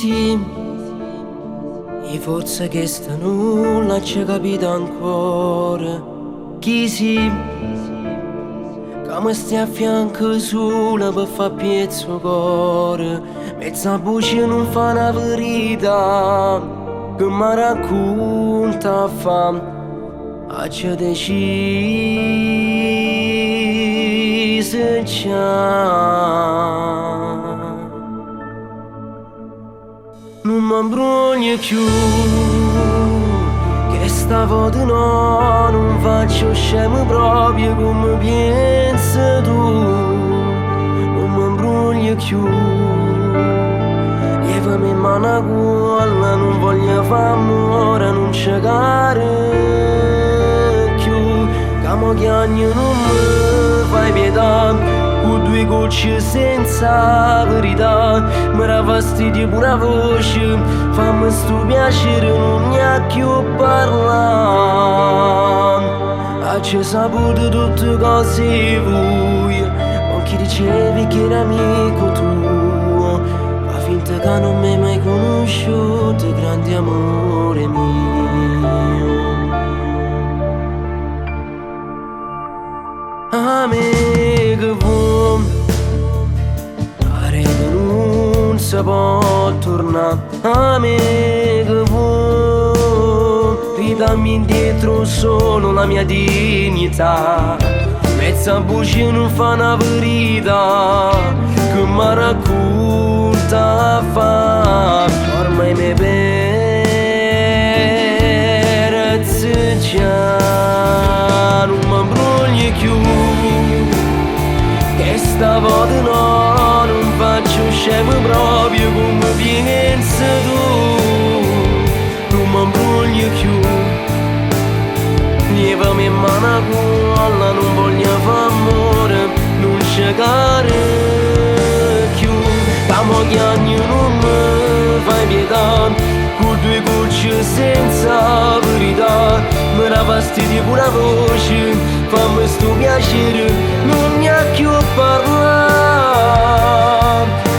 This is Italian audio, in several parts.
sì, e forse che sta nulla ci capita ancora. Chi sì, che mi stia a fianco sola per far piezzo cuore. Mezza voce non fa una verità, che mi racconta fa. Accia decise già. Non mi imbrogno più, che stavolta no, non faccio scemo proprio come pensi tu. Non mi imbroglio più, levami in mano a cuore, non voglio fare amore, non cercare più. Che mo chiagno non mi fai pietà, con due gocce senza verità. Mi dà fastidio pure la voce, fammi sto piacere, non ne ha più parlare. Hai saputo tutte cose vuoi, con chi dicevi che era amico tuo. Fa finta che non mi hai mai conosciuto, grande amore mio. A me che vuoi, la rete non si può tornare. A me che vuoi, ridammi indietro solo la mia dignità. Mezza voce non fa una verità, che mi racconta fa. Ormai mi perzi già, non mi imbroglio più, che stavolta no, non faccio scemo proprio come pensi tu. Non mi imbroglio più, levami in mano a cuore, non voglio fare amore, non cercare più. Che mo chiagno non mi fai pietà, con due gocce senza verità. Mi dà fastidio pure la voce, fammi sto piacere, non ne ha più parlare.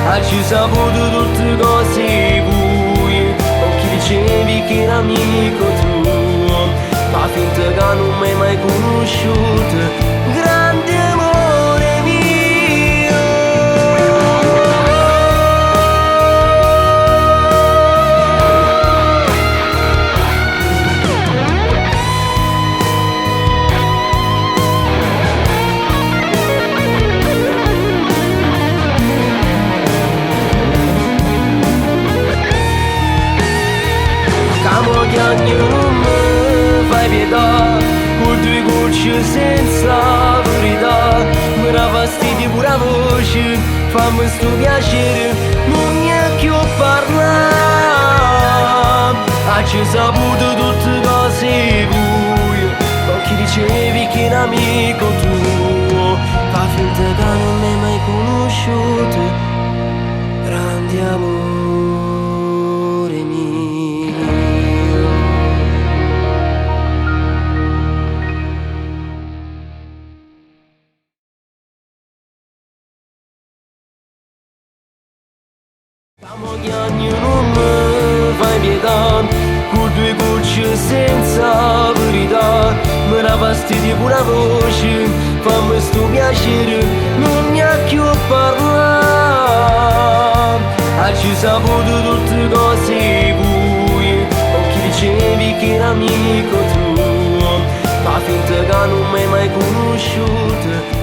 Hai saputo tutte cose vuoi, con chi dicevi che era amico tuo. Fa finta che non mi hai mai conosciuto, grande amore mio. Camo chiagno non mi fai pietà, con due gocce senza verità. Mi dà fastidio pure la voce, fammi sto piacere, non ne ha più parlare. Hai saputo tutte cose vuoi, con chi dicevi che era amico tuo. Fa finta che non mi hai mai conosciuto, grande amore mio. Camo chiagno non mi fai pietà, con due gocce senza verità. Mi dà fastidio pure la voce, fammi sto piacere, non ne ha più parlare. Hai saputo tutte cose vuoi, con chi dicevi che era amico tuo. Fa finta che non mi hai mai conosciuto,